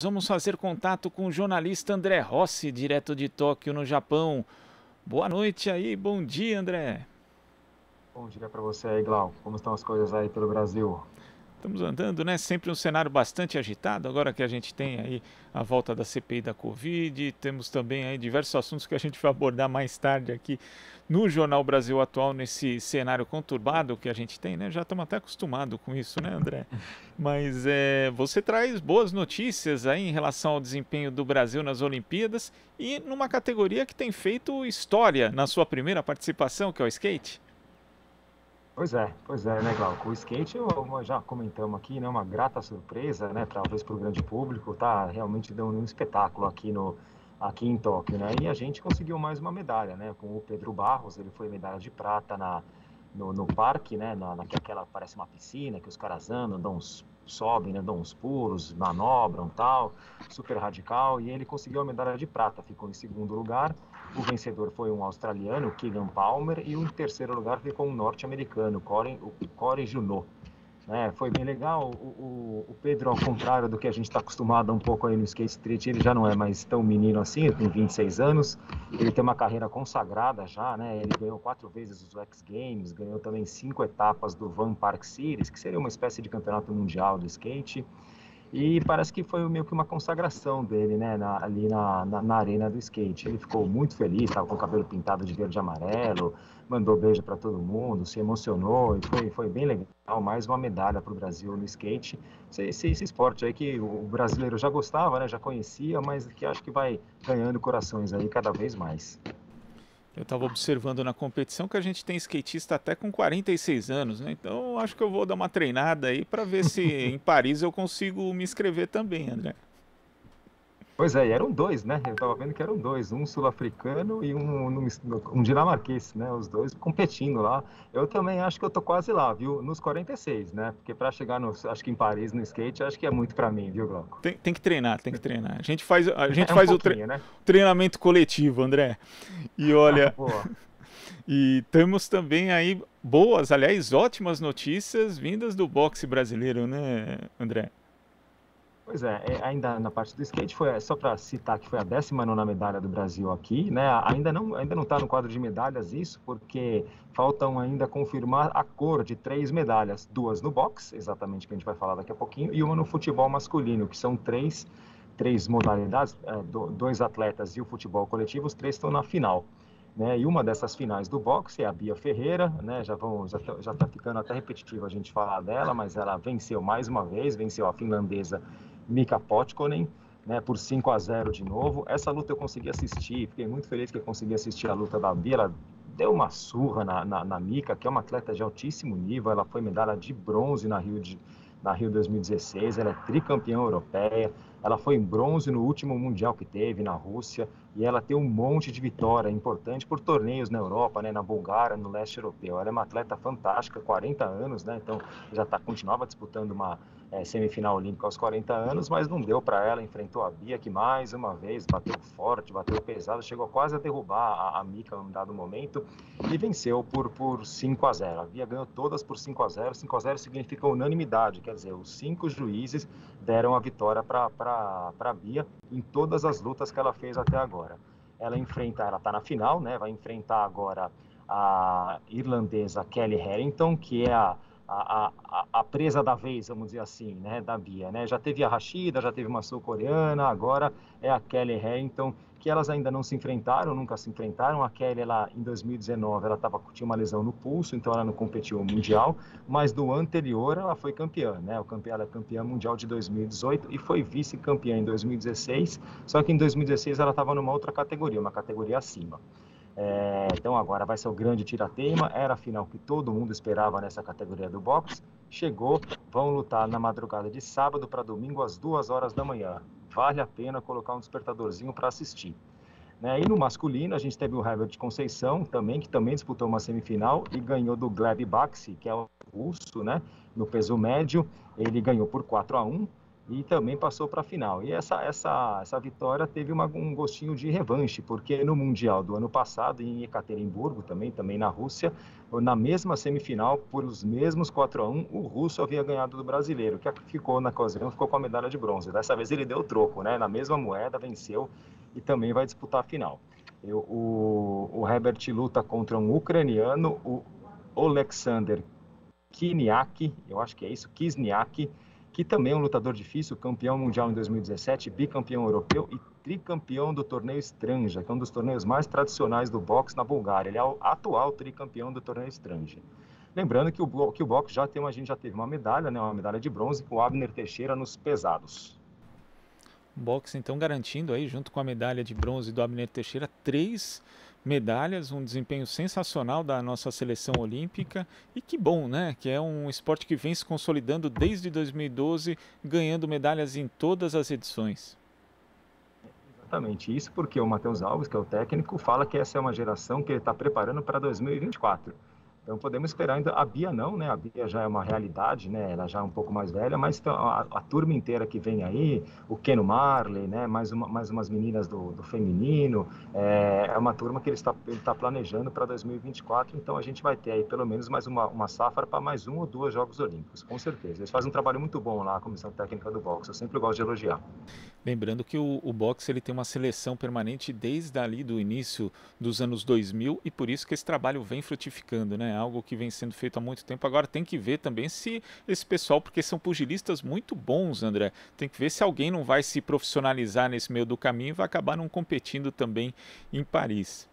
Vamos fazer contato com o jornalista André Rossi, direto de Tóquio, no Japão. Boa noite aí, bom dia, André. Bom dia para você aí, Glauco. Como estão as coisas aí pelo Brasil? Estamos andando, né? Sempre um cenário bastante agitado. Agora que a gente tem aí a volta da CPI da Covid, temos também aí diversos assuntos que a gente vai abordar mais tarde aqui no Jornal Brasil Atual, nesse cenário conturbado que a gente tem, né? Já estamos até acostumados com isso, né, André? Mas você traz boas notícias aí em relação ao desempenho do Brasil nas Olimpíadas e numa categoria que tem feito história na sua primeira participação, que é o skate. Pois é, né, Glauco? O skate, já comentamos aqui, né, uma grata surpresa, né, talvez para o grande público, tá realmente dando um espetáculo aqui em Tóquio, né? E a gente conseguiu mais uma medalha, né, com o Pedro Barros, ele foi medalha de prata no parque, né, naquela parece uma piscina que os caras andam, sobem, né, dão uns pulos, manobram, tal, super radical, e ele conseguiu a medalha de prata, ficou em segundo lugar. O vencedor foi um australiano, Keegan Palmer, e o terceiro lugar ficou um norte-americano, o Corey Junot. Né? Foi bem legal. O Pedro, ao contrário do que a gente está acostumado um pouco aí no skate street, ele já não é mais tão menino assim, ele tem 26 anos, ele tem uma carreira consagrada já, né? Ele ganhou 4 vezes os X Games, ganhou também 5 etapas do Van Park Series, que seria uma espécie de campeonato mundial do skate. E parece que foi meio que uma consagração dele, né, ali na arena do skate. Ele ficou muito feliz, estava com o cabelo pintado de verde e amarelo, mandou beijo para todo mundo, se emocionou e foi bem legal. Mais uma medalha para o Brasil no skate. Esse esporte aí que o brasileiro já gostava, né, já conhecia, mas que acho que vai ganhando corações aí cada vez mais. Eu estava observando na competição que a gente tem skatista até com 46 anos, né? Então acho que eu vou dar uma treinada aí para ver se em Paris eu consigo me inscrever também, André. Pois é, e eram dois, né? Eu estava vendo que eram dois, um sul-africano e um dinamarquês, né? Os dois competindo lá. Eu também acho que eu tô quase lá, viu? Nos 46, né? Porque para chegar acho que em Paris no skate, acho que é muito para mim, viu, Glauco? Tem que treinar, tem que treinar. A gente É um faz pouquinho, né? treinamento coletivo, André. E olha, Boa. e temos também aí boas, aliás, ótimas notícias vindas do boxe brasileiro, né, André? Pois é, ainda na parte do skate, só para citar que foi a 19ª medalha do Brasil aqui, né? Ainda não está no quadro de medalhas isso, porque faltam ainda confirmar a cor de 3 medalhas, 2 no boxe, exatamente que a gente vai falar daqui a pouquinho, e uma no futebol masculino, que são três modalidades, 2 atletas e o futebol coletivo, os 3 estão na final. Né? E uma dessas finais do boxe é a Bia Ferreira, né? Já tá ficando até repetitivo a gente falar dela, mas ela venceu mais uma vez, venceu a finlandesa Mika Potkonen, né? Por 5-0 de novo. Essa luta eu consegui assistir, fiquei muito feliz que eu consegui assistir a luta da Bia. Ela deu uma surra na Mika, que é uma atleta de altíssimo nível. Ela foi medalha de bronze na Rio 2016, ela é tricampeã europeia, ela foi em bronze no último mundial que teve na Rússia, e ela tem um monte de vitória importante por torneios na Europa, né, na Bulgária, no leste europeu. Ela é uma atleta fantástica, 40 anos, né, então continuava disputando uma semifinal olímpica aos 40 anos, mas não deu para ela, enfrentou a Bia, que mais uma vez bateu forte, bateu pesado, chegou quase a derrubar a Mika em um dado momento, e venceu por 5-0. A Bia ganhou todas por 5-0. 5-0 significa unanimidade, quer dizer, os 5 juízes deram a vitória para a Bia em todas as lutas que ela fez até agora. Ela está na final, né? Vai enfrentar agora a irlandesa Kelly Harrington, que é a presa da vez, vamos dizer assim, né, da Bia, né? Já teve a Rashida, já teve uma sul-coreana, agora é a Kelly Harrington, que elas ainda não se enfrentaram, nunca se enfrentaram. A Kelly, em 2019, tinha uma lesão no pulso, então ela não competiu no Mundial, mas do anterior ela foi campeã, né? Ela é campeã mundial de 2018 e foi vice-campeã em 2016, só que em 2016 ela estava numa outra categoria, uma categoria acima. Então agora vai ser o grande tirateima, era a final que todo mundo esperava nessa categoria do boxe, chegou, vão lutar na madrugada de sábado para domingo às 2 horas da manhã. Vale a pena colocar um despertadorzinho para assistir. Né? E no masculino, a gente teve o Herbert Conceição, que também disputou uma semifinal e ganhou do Gleb Baxi, que é o russo, né? No peso médio. Ele ganhou por 4-1. e também passou para a final. E essa vitória teve um gostinho de revanche, porque no Mundial do ano passado, em Ekaterimburgo, também na Rússia, na mesma semifinal, por os mesmos 4-1, o russo havia ganhado do brasileiro, que ficou na ocasião, ficou com a medalha de bronze. Dessa vez ele deu o troco, né? Na mesma moeda, venceu e também vai disputar a final. O Herbert luta contra um ucraniano, o Oleksandr Kiniak, eu acho que é isso, Kisniak, que também é um lutador difícil, campeão mundial em 2017, bicampeão europeu e tricampeão do torneio Stranja, que é um dos torneios mais tradicionais do boxe na Bulgária. Ele é o atual tricampeão do torneio Stranja. Lembrando que o boxe a gente já teve uma medalha, né, uma medalha de bronze com o Abner Teixeira nos pesados. Boxe então garantindo aí, junto com a medalha de bronze do Abner Teixeira, 3 medalhas, um desempenho sensacional da nossa seleção olímpica. E que bom, né? Que é um esporte que vem se consolidando desde 2012, ganhando medalhas em todas as edições. Exatamente, isso porque o Matheus Alves, que é o técnico, fala que essa é uma geração que ele está preparando para 2024. Então podemos esperar ainda, a Bia não, né? A Bia já é uma realidade, né? Ela já é um pouco mais velha, mas a turma inteira que vem aí, o Keno Marley, né? Mais umas meninas do feminino, é uma turma que ele está planejando para 2024, então a gente vai ter aí pelo menos mais uma safra para mais 1 ou 2 Jogos Olímpicos, com certeza. Eles fazem um trabalho muito bom lá, a Comissão Técnica do Boxe, eu sempre gosto de elogiar. Lembrando que o boxe ele tem uma seleção permanente desde ali do início dos anos 2000 e por isso que esse trabalho vem frutificando, né? Algo que vem sendo feito há muito tempo. Agora tem que ver também se esse pessoal, porque são pugilistas muito bons, André, tem que ver se alguém não vai se profissionalizar nesse meio do caminho e vai acabar não competindo também em Paris.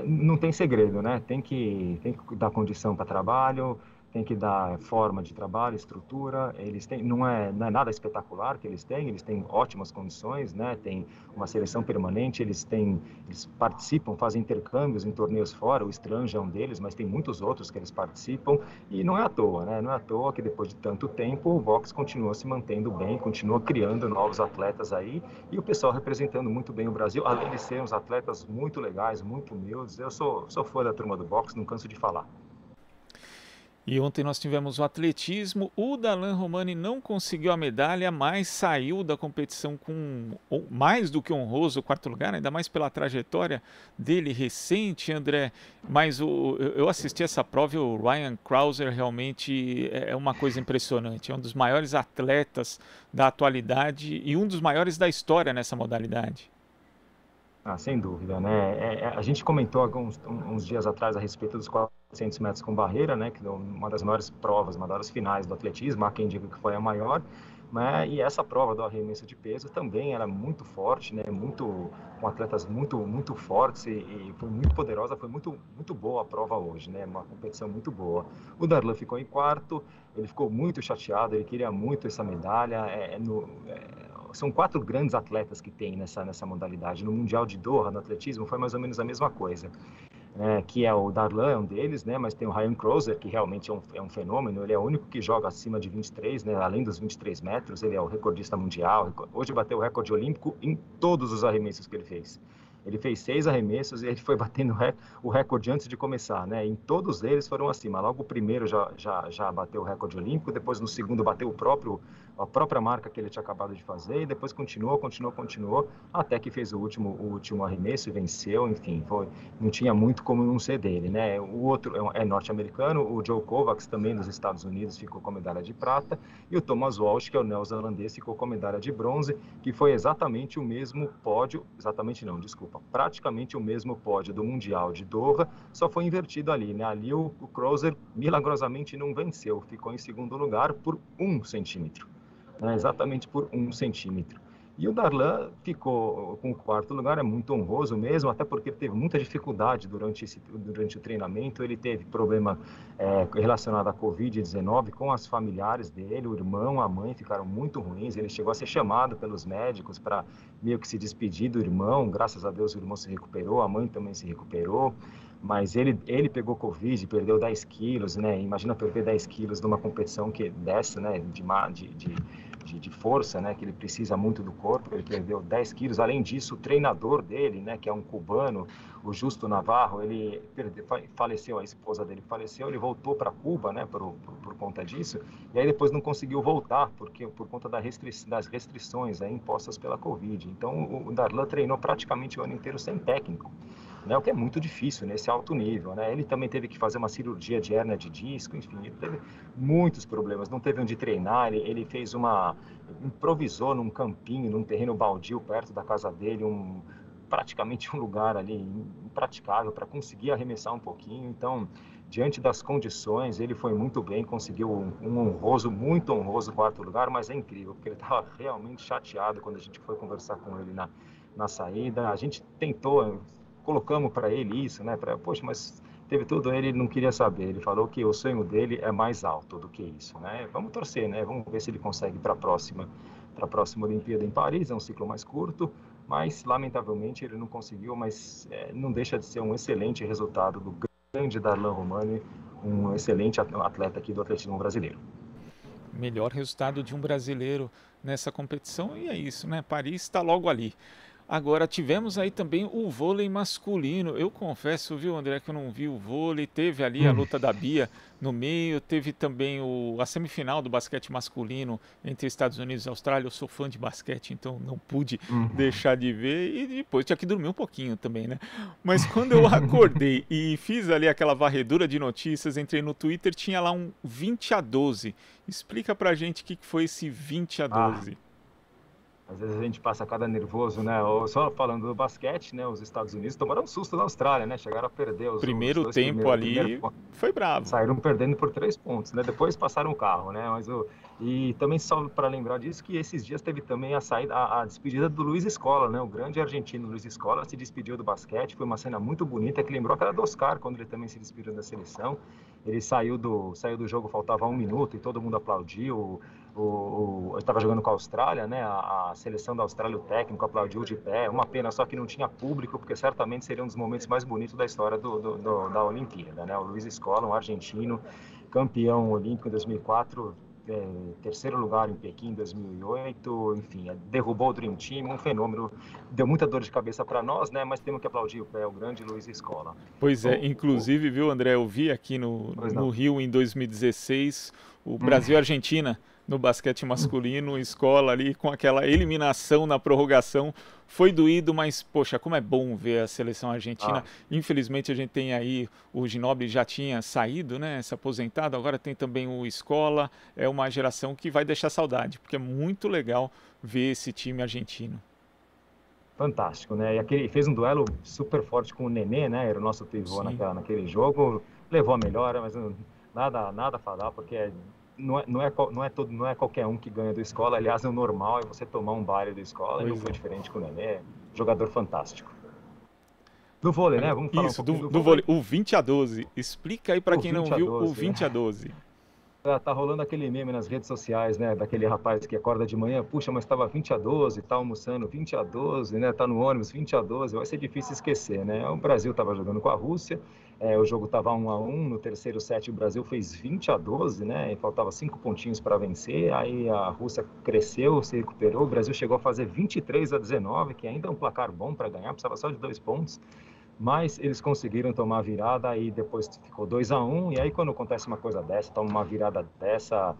Não tem segredo, né? Tem que dar condição para trabalho, tem que dar forma de trabalho, estrutura. Eles têm, não é nada espetacular que eles têm ótimas condições, né? Tem uma seleção permanente, eles participam, fazem intercâmbios em torneios fora, o Stranja é um deles, mas tem muitos outros que eles participam, e não é à toa, né? Não é à toa que depois de tanto tempo o boxe continua se mantendo bem, continua criando novos atletas aí, e o pessoal representando muito bem o Brasil, além de serem uns atletas muito legais, muito humildes. Eu sou fã da turma do boxe, não canso de falar. E ontem nós tivemos o atletismo. O Darlan Romani não conseguiu a medalha, mas saiu da competição com mais do que honroso quarto lugar, ainda mais pela trajetória dele recente, André. Mas eu assisti essa prova e o Ryan Crouser realmente é uma coisa impressionante. É um dos maiores atletas da atualidade e um dos maiores da história nessa modalidade. Sem dúvida, né? A gente comentou uns dias atrás a respeito dos 400 metros com barreira, né? Que é uma das maiores provas, uma das finais do atletismo. Há quem diga que foi a maior, né? E essa prova do arremesso de peso também era muito forte, né? Com atletas muito fortes e foi muito poderosa, foi muito boa a prova hoje, né? Uma competição muito boa. O Darlan ficou em quarto, ele ficou muito chateado, ele queria muito essa medalha. São 4 grandes atletas que tem nessa modalidade. No Mundial de Doha, no atletismo, foi mais ou menos a mesma coisa. Que é o Darlan, é um deles, né? Mas tem o Ryan Crouser, que realmente é um fenômeno. Ele é o único que joga acima de 23, né? Além dos 23 metros, ele é o recordista mundial. Hoje bateu o recorde olímpico em todos os arremessos que ele fez. Ele fez 6 arremessos e ele foi batendo o recorde antes de começar, né? Em todos eles foram acima. Logo o primeiro já bateu o recorde olímpico, depois no segundo bateu a própria marca que ele tinha acabado de fazer, e depois continuou, até que fez o último arremesso e venceu. Enfim, não tinha muito como não ser dele, né? O outro é norte-americano, o Joe Kovacs, também dos Estados Unidos, ficou com a medalha de prata, e o Thomas Walsh, que é o neozelandês, ficou com a medalha de bronze, que foi exatamente o mesmo pódio, praticamente o mesmo pódio do Mundial de Doha, só foi invertido ali, né? Ali o Crouser milagrosamente não venceu, ficou em segundo lugar por 1 centímetro, né? Exatamente por 1 centímetro. E o Darlan ficou com o quarto lugar, é muito honroso mesmo, até porque ele teve muita dificuldade durante o treinamento. Ele teve problema relacionado à Covid-19 com as familiares dele, o irmão, a mãe ficaram muito ruins. Ele chegou a ser chamado pelos médicos para meio que se despedir do irmão. Graças a Deus o irmão se recuperou, a mãe também se recuperou. Mas ele pegou Covid, perdeu 10 quilos, né? Imagina perder 10 quilos numa competição dessa, né? de força, né, que ele precisa muito do corpo, ele perdeu 10 quilos. Além disso, o treinador dele, né, que é um cubano, o Justo Navarro, ele faleceu, a esposa dele faleceu, ele voltou para Cuba, né, por conta disso, e aí depois não conseguiu voltar, por conta das restrições impostas pela Covid. Então, o Darlan treinou praticamente o ano inteiro sem técnico, né, o que é muito difícil nesse alto nível, né? Ele também teve que fazer uma cirurgia de hérnia de disco, enfim, ele teve muitos problemas, não teve onde treinar, ele improvisou num campinho, num terreno baldio perto da casa dele, praticamente um lugar ali impraticável para conseguir arremessar um pouquinho. Então, diante das condições, ele foi muito bem, conseguiu muito honroso quarto lugar, mas é incrível, porque ele estava realmente chateado quando a gente foi conversar com ele na saída. A gente colocamos para ele isso, né? Poxa, mas teve tudo, ele não queria saber. Ele falou que o sonho dele é mais alto do que isso, né? Vamos torcer, né? Vamos ver se ele consegue para a próxima Olimpíada em Paris. É um ciclo mais curto, mas lamentavelmente ele não conseguiu. Mas não deixa de ser um excelente resultado do grande Darlan Romani, um excelente atleta aqui do atletismo brasileiro. Melhor resultado de um brasileiro nessa competição, e é isso, né? Paris está logo ali. Agora, tivemos aí também o vôlei masculino. Eu confesso, viu, André, que eu não vi o vôlei. Teve ali a luta da Bia no meio, teve também a semifinal do basquete masculino entre Estados Unidos e Austrália. Eu sou fã de basquete, então não pude deixar de ver. E depois tinha que dormir um pouquinho também, né? Mas quando eu acordei e fiz ali aquela varredura de notícias, entrei no Twitter, tinha lá um 20-12. Explica pra gente o que foi esse 20-12. Às vezes a gente passa cada nervoso, né? Só falando do basquete, né? Os Estados Unidos tomaram um susto na Austrália, né? Chegaram a perder os primeiro tempo ali, foi bravo. Saíram perdendo por 3 pontos, né? Depois passaram o carro, né? E também só para lembrar disso, que esses dias teve também a despedida do Luiz Scola, né? O grande argentino Luiz Scola se despediu do basquete. Foi uma cena muito bonita que lembrou aquela do Oscar, quando ele também se despediu da seleção. Ele saiu do jogo, faltava 1 minuto e todo mundo aplaudiu. Eu estava jogando com a Austrália, né? A seleção da Austrália, o técnico aplaudiu de pé. Uma pena só que não tinha público, porque certamente seria um dos momentos mais bonitos da história da Olimpíada, né? O Luiz Scola, um argentino, campeão olímpico em 2004, terceiro lugar em Pequim em 2008, enfim, derrubou o Dream Team, um fenômeno. Deu muita dor de cabeça para nós, né? Mas temos que aplaudir o grande Luiz Scola. Pois é, inclusive, viu, André, eu vi aqui no Rio em 2016 o Brasil e Argentina no basquete masculino, Scola ali com aquela eliminação na prorrogação. Foi doído, mas, poxa, como é bom ver a seleção argentina. Infelizmente, a gente tem aí, o Ginóbili já tinha saído, né, se aposentado, agora tem também o Scola. É uma geração que vai deixar saudade, porque é muito legal ver esse time argentino. Fantástico, né? E fez um duelo super forte com o Nenê, né? Era o nosso pivô naquele jogo. Levou a melhora, mas nada a falar, porque não é qualquer um que ganha do Scola. Aliás, o normal é você tomar um baile do Scola. E não foi diferente com o Nenê. Jogador fantástico. Do vôlei, né? Vamos falar do vôlei. O 20-12. Explica aí para quem não viu o 20-12. Tá rolando aquele meme nas redes sociais, né? Daquele rapaz que acorda de manhã, puxa, mas estava 20-12, tá almoçando 20-12, né? Tá no ônibus 20-12, vai ser difícil esquecer, né? O Brasil estava jogando com a Rússia, o jogo estava 1-1, no terceiro set o Brasil fez 20-12, né? E faltava 5 pontinhos para vencer, aí a Rússia cresceu, se recuperou, o Brasil chegou a fazer 23-19, que ainda é um placar bom para ganhar, precisava só de 2 pontos. Mas eles conseguiram tomar a virada e depois ficou 2-1, e aí quando acontece uma coisa dessa, toma uma virada dessa,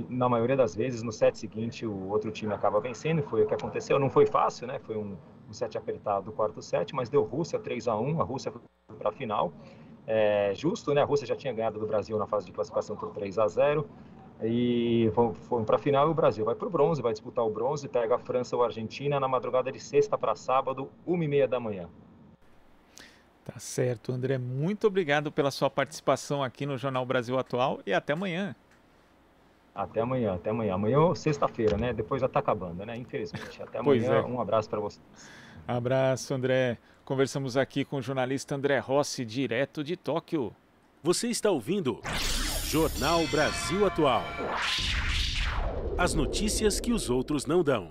na maioria das vezes, no set seguinte o outro time acaba vencendo, foi o que aconteceu. Não foi fácil, né? Foi um set apertado do quarto set, mas deu Rússia 3-1, a Rússia foi para a final. Justo, né? A Rússia já tinha ganhado do Brasil na fase de classificação por 3-0, e foram para a final, e o Brasil vai para o bronze, vai disputar o bronze, pega a França ou a Argentina na madrugada de sexta para sábado, 1h30 da manhã. Tá certo, André. Muito obrigado pela sua participação aqui no Jornal Brasil Atual e até amanhã. Até amanhã. Amanhã é sexta-feira, né? Depois já tá acabando, né? Infelizmente. Até amanhã. Um abraço para vocês. Abraço, André. Conversamos aqui com o jornalista André Rossi, direto de Tóquio. Você está ouvindo Jornal Brasil Atual. As notícias que os outros não dão.